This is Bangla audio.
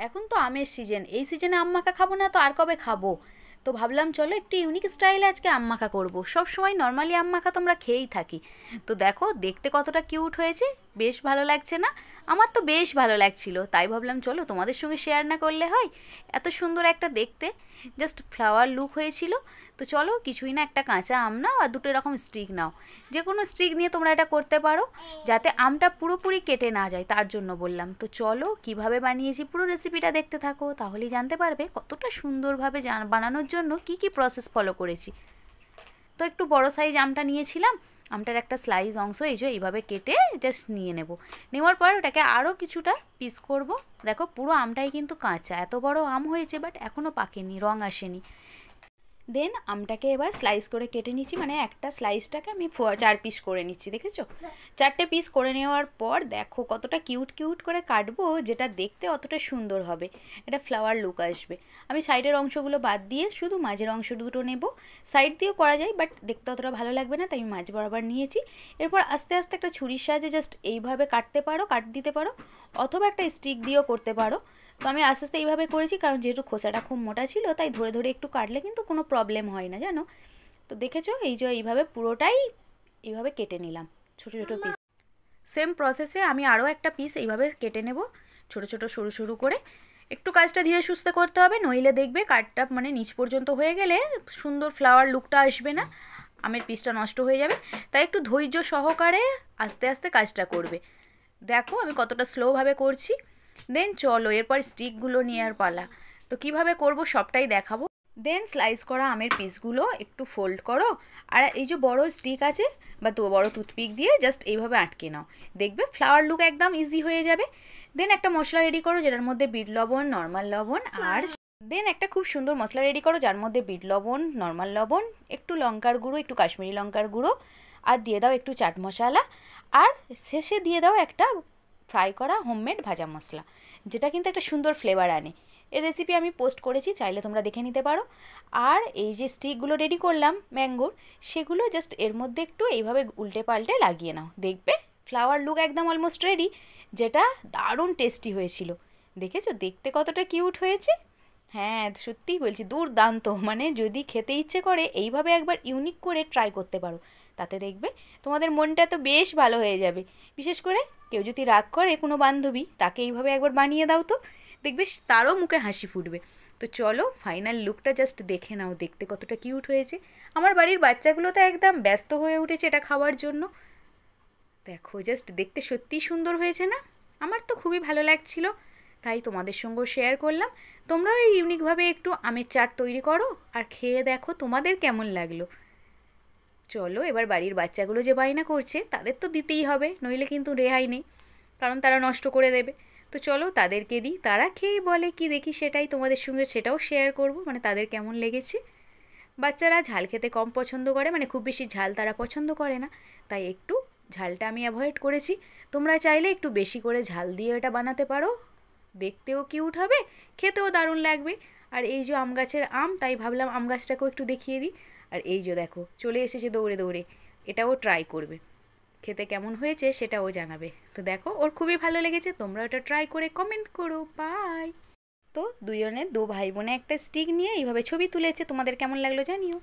এখন তো আমের সিজন, এই সিজনে আম মাখা খাবো না তো আর কবে খাবো? তো ভাবলাম চলো একটু ইউনিক স্টাইলে আজকে আম মাখা করবো। সব সময় নর্মালি আম মাখা তোমরা খেয়েই থাকি। তো দেখো দেখতে কতটা কিউট হয়েছে, বেশ ভালো লাগছে না? আমার তো বেশ ভালো লাগছিল, তাই ভাবলাম চলো তোমাদের সঙ্গে শেয়ার না করলে হয়। এত সুন্দর একটা দেখতে জাস্ট ফ্লাওয়ার লুক হয়েছিল। তো চলো কিছুই না, একটা কাঁচা আম নাও আর দুটো এরকম স্টিক নাও, যে কোনো স্টিক নিয়ে তোমরা এটা করতে পারো, যাতে আমটা পুরোপুরি কেটে না যায় তার জন্য বললাম। তো চলো কিভাবে বানিয়েছি পুরো রেসিপিটা দেখতে থাকো, তাহলেই জানতে পারবে কতটা সুন্দরভাবে বানানোর জন্য কি কি প্রসেস ফলো করেছি। তো একটু বড় সাইজ আমটা নিয়েছিলাম, আমটার একটা স্লাইস অংশ এই যে এইভাবে কেটে জাস্ট নিয়ে নেব। নেওয়ার পর ওটাকে আরও কিছুটা পিস করব। দেখো পুরো আমটাই কিন্তু কাঁচা, এত বড় আম হয়েছে বাট এখনও পাকেনি, রং আসেনি। দেন আমটাকে এবার স্লাইস করে কেটে নিচ্ছি, মানে একটা স্লাইসটাকে আমি 4 পিস করে নিচ্ছি, দেখেছো? 4টে পিস করে নেওয়ার পর দেখো কতটা কিউট কিউট করে কাটবো, যেটা দেখতে অতটা সুন্দর হবে, এটা ফ্লাওয়ার লুক আসবে। আমি সাইডের অংশগুলো বাদ দিয়ে শুধু মাঝের অংশ দুটো নেব। সাইড দিয়েও করা যায় বাট দেখতে অতটা ভালো লাগবে না, তাই আমি মাঝ বরাবর নিয়েছি। এরপর আস্তে আস্তে একটা ছুরির সাহায্যে জাস্ট এইভাবে কাটতে পারো, কাট দিতে পারো, অথবা একটা স্টিক দিয়েও করতে পারো। তো আমি আস্তে আস্তে এইভাবে করেছি, কারণ যেহেতু খোসাটা খুব মোটা ছিল তাই ধরে ধরে একটু কাটলে কিন্তু কোনো প্রবলেম হয় না, জানো? তো দেখেছো এই যে এইভাবে পুরোটাই এইভাবে কেটে নিলাম ছোটো ছোটো পিস। সেম প্রসেসে আমি আরও একটা পিস এইভাবে কেটে নেব ছোটো ছোটো সরু সরু করে। একটু কাজটা ধীরে সুস্থে করতে হবে, নইলে দেখবে কাটটা মানে নিচ পর্যন্ত হয়ে গেলে সুন্দর ফ্লাওয়ার লুকটা আসবে না, আমের পিসটা নষ্ট হয়ে যাবে। তাই একটু ধৈর্য সহকারে আস্তে আস্তে কাজটা করবে। দেখো আমি কতটা স্লোভাবে করছি। দেন চলো এরপর স্টিকগুলো নেওয়ার পালা। তো কিভাবে করব সবটাই দেখাবো। দেন স্লাইস করা আমের পিসগুলো একটু ফোল্ড করো, আর এই যে বড় স্টিক আছে বা বড় টুথপিক দিয়ে জাস্ট এইভাবে আটকে নাও, দেখবে ফ্লাওয়ার লুক একদম ইজি হয়ে যাবে। দেন একটা মশলা রেডি করো যেটার মধ্যে বিট লবণ, নর্মাল লবণ আর দেন একটা খুব সুন্দর মশলা রেডি করো যার মধ্যে বিট লবণ, নর্মাল লবণ, একটু লঙ্কার গুঁড়ো, একটু কাশ্মীরি লঙ্কার গুঁড়ো, আর দিয়ে দাও একটু চাট মশলা, আর শেষে দিয়ে দাও একটা ফ্রাই করা হোমমেড ভাজা মশলা, যেটা কিন্তু একটা সুন্দর ফ্লেভার আনে। এর রেসিপি আমি পোস্ট করেছি, চাইলে তোমরা দেখে নিতে পারো। আর এই যে স্টিকগুলো রেডি করলাম ম্যাঙ্গোর, সেগুলো জাস্ট এর মধ্যে একটু এইভাবে উল্টে পাল্টে লাগিয়ে নাও, দেখবে ফ্লাওয়ার লুক একদম অলমোস্ট রেডি, যেটা দারুণ টেস্টি হয়েছিল। দেখেছো দেখতে কতটা কিউট হয়েছে? হ্যাঁ সত্যিই বলছি দুর্দান্ত, মানে যদি খেতে ইচ্ছে করে এইভাবে একবার ইউনিক করে ট্রাই করতে পারো, তাতে দেখবে তোমাদের মনটা তো বেশ ভালো হয়ে যাবে। বিশেষ করে কেউ যদি রাগ করে কোনো বান্ধবী, তাকে এইভাবে একবার বানিয়ে দাও তো, দেখবে তারও মুখে হাসি ফুটবে। তো চলো ফাইনাল লুকটা জাস্ট দেখে নাও, দেখতে কতটা কিউট হয়েছে। আমার বাড়ির বাচ্চাগুলো তো একদম ব্যস্ত হয়ে উঠেছে এটা খাওয়ার জন্য। দেখো জাস্ট দেখতে সত্যিই সুন্দর হয়েছে না? আমার তো খুবই ভালো লাগছিল, তাই তোমাদের সঙ্গেও শেয়ার করলাম। তোমরাও এই ইউনিকভাবে একটু আমের চাট তৈরি করো আর খেয়ে দেখো তোমাদের কেমন লাগলো। চলো এবার বাড়ির বাচ্চাগুলো যে বায়না করছে তাদের তো দিতেই হবে, নইলে কিন্তু রেহাই নেই, কারণ তারা নষ্ট করে দেবে। তো চলো তাদেরকে দিই, তারা খেয়ে বলে কি দেখি, সেটাই তোমাদের সঙ্গে সেটাও শেয়ার করব, মানে তাদের কেমন লেগেছে। বাচ্চারা ঝাল খেতে কম পছন্দ করে, মানে খুব বেশি ঝাল তারা পছন্দ করে না, তাই একটু ঝালটা আমি অ্যাভয়েড করেছি। তোমরা চাইলে একটু বেশি করে ঝাল দিয়ে এটা বানাতে পারো, দেখতেও কিউট হবে, খেতেও দারুণ লাগবে। আর এই যে আম গাছের আম, তাই ভাবলাম আম গাছটাকেও একটু দেখিয়ে দিই। আর এই যে দেখো চলে এসেছে দৌড়ে দৌড়ে, এটাও ট্রাই করবে, খেতে কেমন হয়েছে সেটাও জানাবে। তো দেখো ওর খুবই ভালো লেগেছে, তোমরা ওটা ট্রাই করে কমেন্ট করো। বাই। তো দুজনে দু ভাই বোনে একটা স্টিক নিয়ে এইভাবে ছবি তুলেছে, তোমাদের কেমন লাগলো জানিও।